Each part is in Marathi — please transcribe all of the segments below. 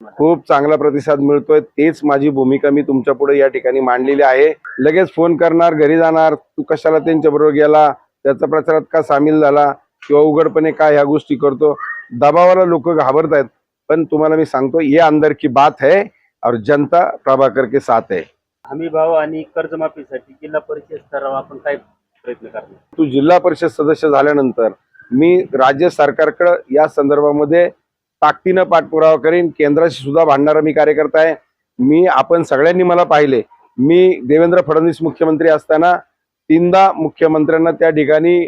खूप चांगला प्रतिसाद मिळतोय। तेच माझी भूमिका मी तुमच्या पुढे या ठिकाणी मांडलेली आहे। लगेच फोन करणार, घरी जाणार, तू कशाला त्यांच्या बरोबर गेला, त्याचा प्रचारात का सामील झाला किंवा उघडपणे काय ह्या गोष्टी करतो, दबावाला लोक घाबरत आहेत। पण तुम्हाला मी सांगतो, ये अंदर की बात है और जनता प्रभाकर के साथ है। हमी भाव आणि कर्जमाफीसाठी जिल्हा परिषद स्तरावर आपण काय प्रयत्न करणार? तू जिल्हा परिषद सदस्य झाल्यानंतर मी राज्य सरकारकडे या संदर्भामध्ये ताकदीनं पाठपुरावा करीन। केंद्राशी सुद्धा भांडणारा मी कार्यकर्ता आहे। आपण सगळ्यांनी मला पाहिले, मी देवेंद्र फडणवीस मुख्यमंत्री असताना 3दा मुख्यमंत्र्यांना त्या ठिकाणी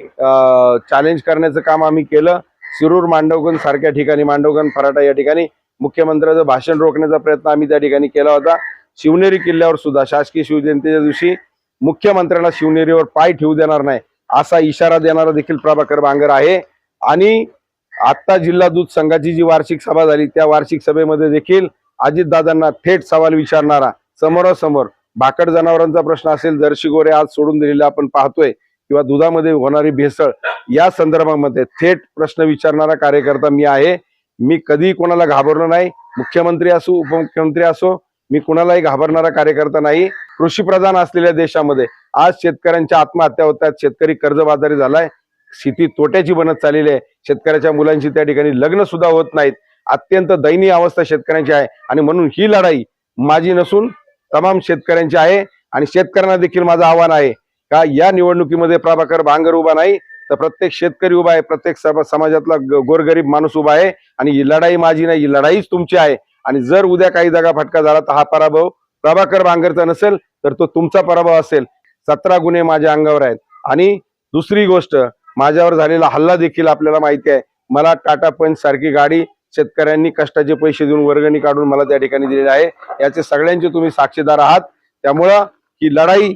चॅलेंज करण्याचं काम आम्ही केलं। शिरूर, मांडवगण सारख्या ठिकाणी, मांडवगण, फराटा या ठिकाणी मुख्यमंत्र्यांचं भाषण रोखण्याचा प्रयत्न आम्ही त्या ठिकाणी केला होता। शिवनेरी किल्ल्यावर सुद्धा शासकीय शिवजयंतीच्या दिवशी मुख्यमंत्र्यांना शिवनेरीवर पाय ठेवू देणार नाही असा इशारा देणारा देखील प्रभाकर बांगर आहे। आणि आता जिल्हा दूध संघाची जी वार्षिक सभा झाली, त्या वार्षिक सभेमध्ये देखील अजितदादांना थेट सवाल विचारणारा, समोरासमोर भाकड जनावरांचा प्रश्न असेल, जर्सी गोरे आज सोडून दिलेले आपण पाहतोय, किंवा दुधामध्ये होणारी भेसळ, या संदर्भामध्ये थेट प्रश्न विचारणारा कार्यकर्ता मी आहे। मी कधी कोणाला घाबरलो नाही। मुख्यमंत्री असो, उपमुख्यमंत्री असो, मी कुणालाही घाबरणारा कार्यकर्ता नाही। कृषी प्रधान असलेल्या देशामध्ये आज शेतकऱ्यांच्या आत्महत्या होत आहेत, शेतकरी कर्जबाजारी झालाय, स्थिती तोट्याची बनत चाललेली आहे। शेतकऱ्याच्या मुलांची त्या ठिकाणी लग्न सुद्धा होत नाहीत। अत्यंत दयनीय अवस्था शेतकऱ्यांची आहे आणि म्हणून ही लढाई माझी नसून तमाम शेतकऱ्यांची आहे। आणि शेतकऱ्यांना देखील माझं आव्हान आहे का या निवडणुकीमध्ये प्रभाकर बांगर उभा नाही तर प्रत्येक शेतकरी उभा आहे, प्रत्येक समाजातला गोरगरीब माणूस उभा आहे। आणि ही लढाई माझी नाही, ही लढाईच तुमची आहे। आणि जर उद्या काही दगा फटका झाला तर हा पराभव प्रभाकर बांगरचा नसेल तर तो तुमचा पराभव असेल। 17 गुन्हे माझ्या अंगावर आहेत। आणि दुसरी गोष्ट, माझ्यावर झालेला हल्ला देखील आपल्याला माहिती आहे। मला टाटा पंच सारखी गाडी शेतकऱ्यांनी कष्टाचे पैसे देऊन वर्गणी काढून मला त्या ठिकाणी दिलेली आहे। याचे सगळ्यांचे तुम्ही साक्षीदार आहात। त्यामुळं ही लढाई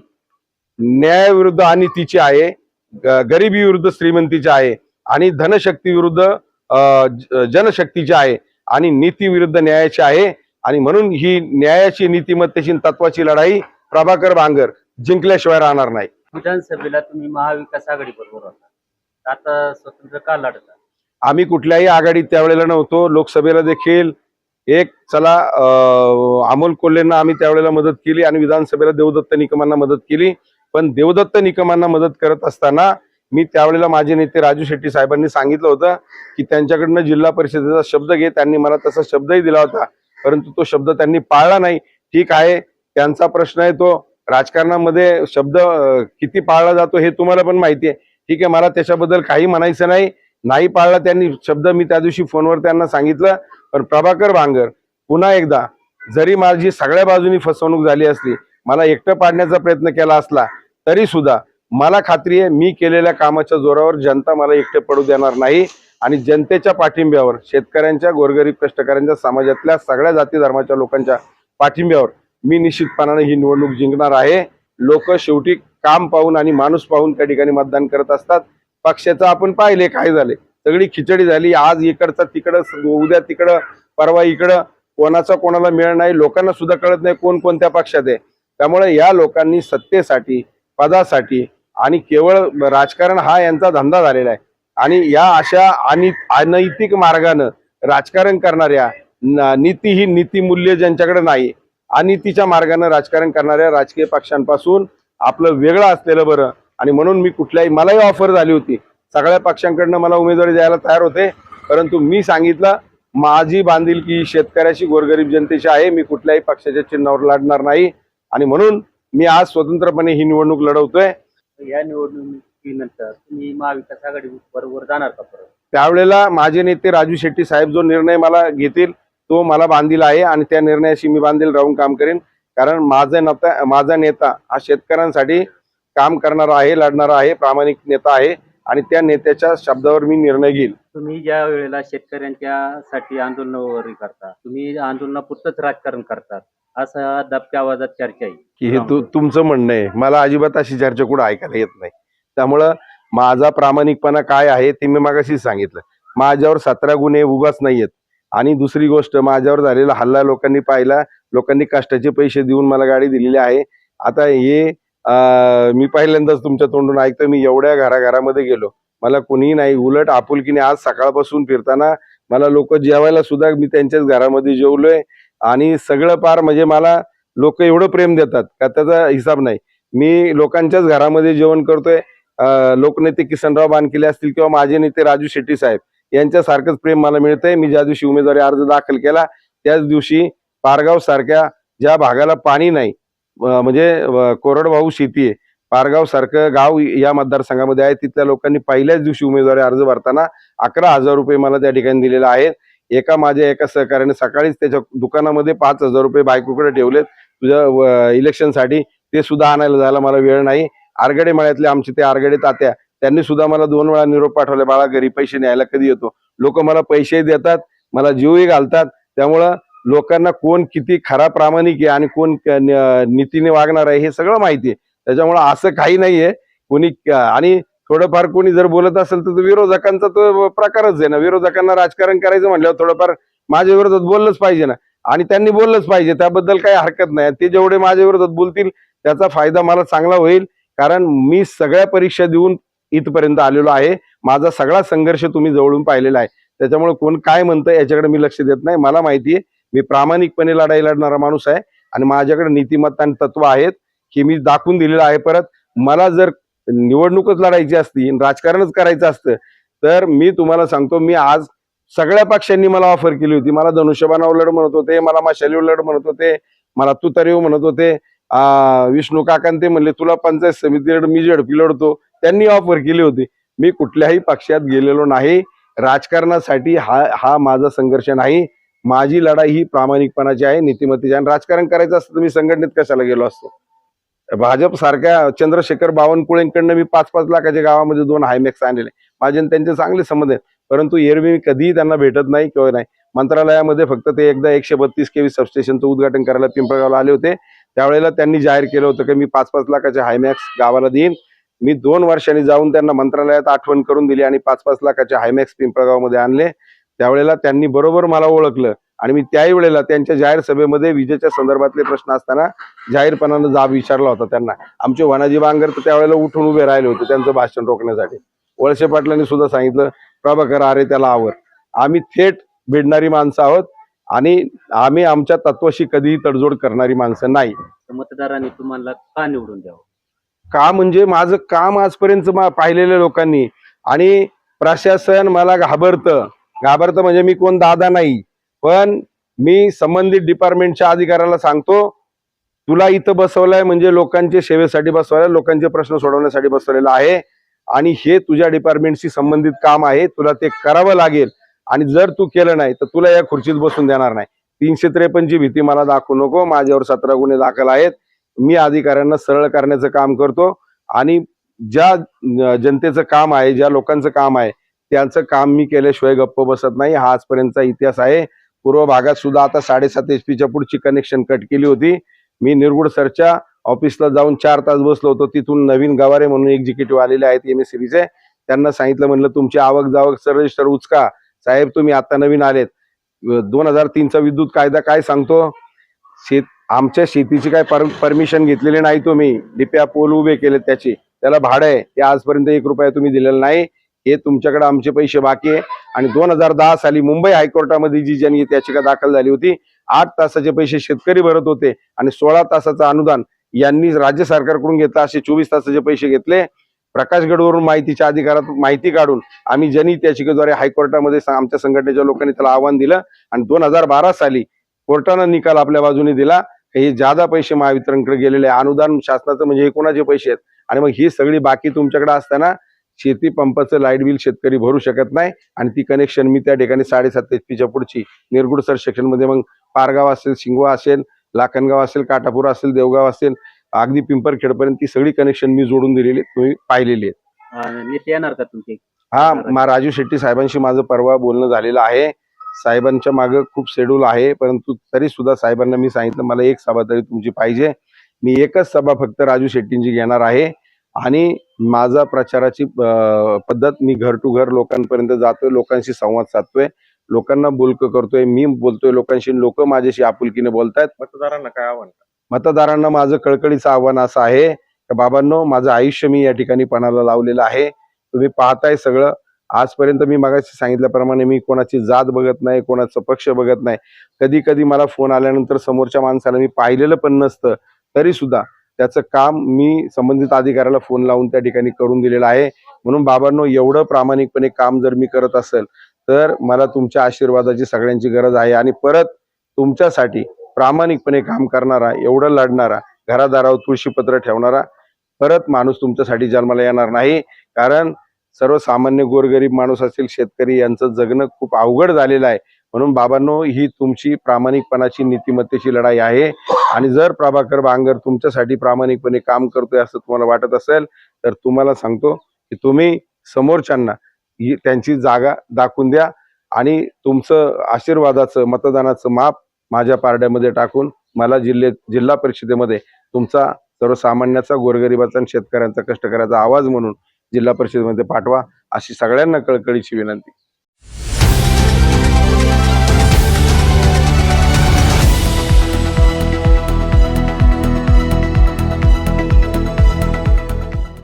न्यायाविरुद्ध अनितीची आहे, गरिबी विरुद्ध श्रीमंतीची आहे, आणि धनशक्ती विरुद्ध जनशक्तीची आहे, आणि नीती विरुद्ध न्यायाची आहे। आणि म्हणून ही न्यायाची, नीतिमत्तेची, तत्वाची लढाई प्रभाकर बांगर जिंकल्याशिवाय राहणार नाही। विधानसभेला तुम्ही महाविकास आघाडी बरोबर होता, आता स्वतंत्र का लढता? आम्ही कुठल्याही आघाडीत त्यावेळेला नव्हतो। लोकसभेला देखील चला अमोल कोल्हेंना आम्ही त्यावेळेला मदत केली आणि विधानसभेला देवदत्त निकमांना मदत केली। पण देवदत्त निकमांना मदत करत असताना मी त्यावेळेला माझे नेते राजू शेट्टी साहेबांनी सांगितलं होतं की त्यांच्याकडनं जिल्हा परिषदेचा शब्द घे। त्यांनी मला तसा शब्दही दिला होता, परंतु तो शब्द त्यांनी पाळला नाही। ठीक आहे, त्यांचा प्रश्न आहे तो। राजकारणामध्ये शब्द किती पाळला जातो हे तुम्हाला पण माहिती आहे। ठीक आहे, मला त्याच्याबद्दल काही म्हणायचं नाही। नाही पाळला त्यांनी शब्द, मी त्या दिवशी फोनवर त्यांना सांगितलं। पण प्रभाकर बांगर पुन्हा एकदा, जरी माझी सगळ्या बाजूनी फसवणूक झाली असली, मला एकटं पाडण्याचा प्रयत्न केला असला, तरी सुद्धा मला खात्री आहे मी केलेल्या कामाच्या जोरावर जनता मला एकटे पडू देणार नाही। आणि जनतेच्या पाठिंब्यावर, शेतकऱ्यांच्या, गोरगरीब कष्टकऱ्यांच्या, समाजातल्या सगळ्या जाती धर्माच्या लोकांच्या पाठिंब्यावर मी निश्चितपणाने ही निवडणूक जिंकणार आहे। लोक शेवटी काम पाहून आणि माणूस पाहून त्या ठिकाणी मतदान करत असतात। पक्षाचं आपण पाहिले काय झाले, सगळी खिचडी झाली। आज इकडचा तिकडं, उद्या तिकडं, परवा इकडं, कोणाचा कोणाला मेळ नाही। लोकांना सुद्धा कळत नाही कोण कोणत्या पक्षात आहे। त्यामुळे या लोकांनी सत्तेसाठी, पदासाठी आणि केवळ राजकारण हा यांचा धंदा झालेला आहे। आणि या अशा अनैतिक मार्गानं राजकारण करणाऱ्या, नीती नीतिमूल्य ज्यांच्याकडे नाही, अनितीच्या मार्गाने राजकारण करणाऱ्या राजकीय पक्षांपासून आपलं वेगळं असलेलं बरं। आणि म्हणून मी मलाही ऑफर झाली होती, सगळ्या पक्षांकडनं मला उमेदवारी द्यायला तयार होते, परंतु मी सांगितलं माझी बांधिलकी शेतकऱ्याची, गोरगरीब जनतेची आहे। मी कुठल्याही पक्षाच्या चिन्हावर लढणार नाही। आणि म्हणून मी आज स्वतंत्रपणे ही निवडणूक लढवतोय। या निवडणुकीनंतर तुम्ही महाविकास आघाडी बरोबर जाणार का परत? त्यावेळेला माझे नेते राजू शेट्टी साहेब जो निर्णय मला घेतील तो मला बांधील आहे, आणि त्या निर्णयाशी मी बांधील राहून काम करेन। कारण माझा नेता हा शेतकऱ्यांसाठी काम करणारा आहे, लढणारा आहे, प्रामाणिक नेता आहे, आणि त्या नेत्याच्या शब्दावर मी निर्णय घेईल। तुम्ही ज्या वेळेला शेतकऱ्यांच्यासाठी आंदोलन वगैरे करता, तुम्ही आंदोलनापुरतच राजकारण करतात असं दबक्या आवाजात चर्चा आहे की हे तुमचं म्हणणं आहे। मला अजिबात अशी चर्चा कुठं ऐकायला येत नाही। त्यामुळं माझा प्रामाणिकपणा काय आहे ते मी मागाशीच सांगितलं। माझ्यावर 17 गुन्हे उगाच नाहीयेत। आणि दुसरी गोष्ट, माझ्यावर झालेला हल्ला लोकांनी पाहिला, लोकांनी कष्टाचे पैसे देऊन मला गाडी दिलेली आहे। आता हे मी पहिल्यांदाच तुमच्या तोंडून ऐकतोय। मी एवढ्या घराघरामध्ये गेलो, मला कुणीही नाही, उलट आपुलकीने आज सकाळपासून फिरताना मला लोक जेवायला सुद्धा मी त्यांच्याच घरामध्ये जेवलोय आणि सगळं पार म्हणजे मला लोक एवढं प्रेम देतात का त्याचा हिसाब नाही. मी लोकांच्याच घरामध्ये जेवण करतोय. लोकनेते किसनराव बानकिले असतील किंवा माझे नेते राजू शेट्टी साहेब यांच्यासारखंच प्रेम मला मिळतंय. मी ज्या दिवशी उमेदवारी अर्ज दाखल केला त्याच दिवशी पारगाव सारख्या ज्या भागाला पाणी नाही म्हणजे कोरडवाहू शेती आहे, पारगाव सारखं गाव या मतदारसंघामध्ये आहे, तिथल्या लोकांनी पहिल्याच दिवशी उमेदवारी अर्ज भरताना 11,000 रुपये मला त्या ठिकाणी दिलेले आहेत. माझ्या एका सहकार्याने सकाळीच त्याच्या दुकानामध्ये 5,000 रुपये बायकोकडे ठेवलेत तुझ्या इलेक्शनसाठी, ते सुद्धा आणायला जायला मला वेळ नाही. आरगडे मळ्यातले आमचे ते आरगडे तात्या त्यांनी सुद्धा मला 2 वेळा निरोप पाठवले, बाळा घरी पैसे न्यायला कधी येतो. लोक मला पैसेही देतात, मला जीवही घालतात. त्यामुळं लोकांना कोण किती खरा प्रामाणिक आहे आणि कोण नीतीने वागणार आहे हे सगळं माहिती आहे. त्याच्यामुळं असं काही नाहीये कोणी आणि थोडंफार कोणी जर बोलत असेल तर विरोधकांचा तो प्रकारच आहे ना. विरोधकांना राजकारण करायचं म्हटल्यावर थोडंफार माझ्या विरोधात बोललंच पाहिजे ना, आणि त्यांनी बोललंच पाहिजे, त्याबद्दल काही हरकत नाही. ते जेवढे माझ्या विरोधात बोलतील त्याचा फायदा मला चांगला होईल, कारण मी सगळ्या परीक्षा देऊन इथपर्यंत आलेलो आहे. माझा सगळा संघर्ष तुम्ही जवळून पाहिलेला आहे. त्याच्यामुळे कोण काय म्हणतं याच्याकडे मी लक्ष देत नाही. मला माहिती आहे मी प्रामाणिकपणे लढाई लढणारा माणूस आहे आणि माझ्याकडे नीतिमत्ता आणि तत्व आहेत की मी दाखवून दिलेलं आहे. परत मला जर निवडणूकच लढायची असती, राजकारणच करायचं असतं तर मी तुम्हाला सांगतो, मी आज सगळ्या पक्षांनी मला ऑफर केली होती. मला धनुष्यबाणावर लढ म्हणत होते, मला माशालीवर लढ म्हणत होते, मला तुतारीवर म्हणत होते. विष्णू काकांते म्हणले तुला पंचायत समिती लढ, मी झडपी लढतो, त्यांनी ऑफर केली होती. मी कुठल्याही पक्षात गेलेलो नाही. राजकारणासाठी हा माझा संघर्ष नाही. माझी लढाई ही प्रामाणिकपणाची आहे, नीतिमत्तेची आहे. राजकारण करायचं असतं तर मी संघटनेत कशाला गेलो असतो. भाजप सारख्या चंद्रशेखर बावनकुळेंकडनं मी 5-5 लाखाच्या गावामध्ये 2 हायमॅक्स आणलेले, माझे आणि त्यांचे चांगले संबंध आहेत. परंतु एरवी मी कधीही त्यांना भेटत नाही किंवा नाही. मंत्रालयामध्ये फक्त ते एकदा 132 kV सबस्टेशनचं उद्घाटन करायला पिंपळगावला आले होते. त्यावेळेला त्यांनी जाहीर केलं होतं की मी 5-5 लाखाचे हायमॅक्स गावाला देईन. मी 2 वर्षांनी जाऊन त्यांना मंत्रालयात आठवण करून दिली आणि 5-5 लाखाचे हायमॅक्स पिंपळगावमध्ये आणले. त्यावेळेला त्यांनी बरोबर मला ओळखलं आणि मी त्याही वेळेला त्यांच्या जाहीर सभेमध्ये विजेच्या संदर्भातले प्रश्न असताना जाहीरपणानं जाब विचारला होता त्यांना. आमचे वनाजी बांगर तर त्यावेळेला उठून उभे राहिले होते त्यांचं भाषण रोखण्यासाठी. वळसे पाटलांनी सुद्धा सांगितलं, प्रभाकर अरे त्याला आवर. आम्ही थेट भिडणारी माणसं आहोत आणि आम्ही आमच्या तत्वाशी कधीही तडजोड करणारी माणसं नाही. मतदारांनी तुम्हाला का निवडून द्यावं? का म्हणजे माझं काम आजपर्यंत पाहिलेल्या लोकांनी, आणि प्रशासन मला घाबरतं म्हणजे मी कोण दादा नाही, पण मी संबंधित डिपार्टमेंटच्या अधिकाऱ्याला सांगतो, तुला इथं बसवलंय म्हणजे लोकांच्या सेवेसाठी बसवलंय, लोकांचे प्रश्न सोडवण्यासाठी बसवलेलं आहे आणि हे तुझ्या डिपार्टमेंटशी संबंधित काम आहे, तुला ते करावं लागेल. आणि जर तू केलं नाही तर तुला या खुर्चीत बसून देणार नाही. 353 ची भीती मला दाखवू नको. माझ्यावर 17 गुन्हे दाखल आहेत. मी अधिकाऱ्यांना सरळ करण्याचं काम करतो आणि ज्या जनतेचं काम आहे, ज्या लोकांचं काम आहे त्यांचं काम मी केल्याशिवाय गप्प बसत नाही. हा आजपर्यंतचा इतिहास आहे. पूर्व भागात सुद्धा आता 7.5 HP पुढची कनेक्शन कट केली होती. मी निरगुड सरच्या ऑफिसला जाऊन 4 तास बसलो होतो. तिथून नवीन गवारे म्हणून एक्झिक्युटिव्ह आलेले आहेत MSCBचे. त्यांना सांगितलं, म्हणलं तुमची आवक जावक रजिस्टर उचका साहेब, तुम्ही आता नवीन आलेत. 2003चा विद्युत कायदा काय सांगतो, आमच्या शेतीची काय परमिशन घेतलेली नाही तुम्ही. डिप्या पोल उभे केले त्याला भाडं आहे, ते आजपर्यंत 1 रुपया तुम्ही दिलेला नाही. हे तुमच्याकडे आमचे पैसे बाकी आहे. आणि 2010 साली मुंबई हायकोर्टामध्ये जी जनहित याचिका दाखल झाली होती, 8 तासाचे पैसे शेतकरी भरत होते आणि 16 तासाचं अनुदान यांनी राज्य सरकारकडून घेतलं. असे 24 तासाचे पैसे घेतले. प्रकाशगडवरून माहितीच्या अधिकारात माहिती काढून आम्ही जनहित याचिकेद्वारे हायकोर्टामध्ये आमच्या संघटनेच्या लोकांनी त्याला आव्हान दिलं आणि 2012 साली कोर्टानं निकाल आपल्या बाजूने दिला. हे जादा पैसे महावितरणकडे गेलेले आहे. अनुदान शासनाचं म्हणजे हे कोणाचे पैसे आहेत? आणि मग ही सगळी बाकी तुमच्याकडे असताना शेती पंपाचं लाईट बिल शेतकरी भरू शकत नाही आणि ती कनेक्शन मी त्या ठिकाणी 7.5 HP पुढची निरगुडसर सेक्शन मध्ये, मग पारगाव असेल, शिंगवा असेल, लाखनगाव असेल, काटापूर असेल, देवगाव असेल, अगदी पिंपरखेडपर्यंत ती सगळी कनेक्शन मी जोडून दिलेली तुम्ही पाहिलेली आहेत. नेते येणार का तुमचे? हा, राजू शेट्टी साहेबांशी माझं परवा बोलणं झालेलं आहे. साहेबांच्या मागे खूप शेड्यूल आहे, परंतु तरी सुद्धा साहेबांना मी सांगितलं मला एक सभा तरी तुमची पाहिजे. मी एकच सभा फक्त राजू शेट्टींची घेणार आहे आणि माझा प्रचाराची पद्धत, मी घर टू घर लोकांपर्यंत जातोय, लोकांशी संवाद साधतोय, लोकांना बोलकं करतोय, मी बोलतोय लोकांशी, लोक माझ्याशी आपुलकीने बोलतायत. मतदारांना काय आव्हान? मतदारांना माझं कळकळीचं आव्हान असं आहे की बाबांनो, माझं आयुष्य मी या ठिकाणी पणाला लावलेलं आहे. तुम्ही पाहताय सगळं. आजपर्यंत मी मगाशी सांगितल्याप्रमाणे मी कोणाची जात बघत नाही, कोणाचा पक्ष बघत नाही. कधी कधी मला फोन आल्यानंतर समोरच्या माणसाला मी पाहिलेलं पण नसतं, तरी सुद्धा त्याचं काम मी संबंधित अधिकाऱ्याला फोन लावून त्या ठिकाणी करून दिलेलं आहे. म्हणून बाबांनो, एवढं प्रामाणिकपणे काम जर मी करत असेल तर मला तुमच्या आशीर्वादाची सगळ्यांची गरज आहे. आणि परत तुमच्यासाठी प्रामाणिकपणे काम करणारा, एवढं लढणारा, घरादारावर तुळशीपत्र ठेवणारा परत माणूस तुमच्यासाठी जन्माला येणार नाही. कारण सर्वसामान्य गोरगरीब माणूस असेल, शेतकरी, यांचं जगणं खूप अवघड झालेलं आहे. म्हणून बाबांनो, ही तुमची प्रामाणिकपणाची, नीतिमत्तेची लढाई आहे. आणि जर प्रभाकर बांगर तुमच्यासाठी प्रामाणिकपणे काम करतोय असं तुम्हाला वाटत असेल तर तुम्हाला सांगतो की तुम्ही समोरच्यांना त्यांची जागा दाखवून द्या आणि तुमचं आशीर्वादाचं, मतदानाचं माप माझ्या पारड्यामध्ये टाकून मला जिल्हा परिषदेमध्ये तुमचा सर्वसामान्याचा, गोरगरिबाचा आणि शेतकऱ्यांचा, कष्टकऱ्याचा आवाज म्हणून जिल्हा परिषदेमध्ये पाठवा, अशी सगळ्यांना कळकळीची विनंती.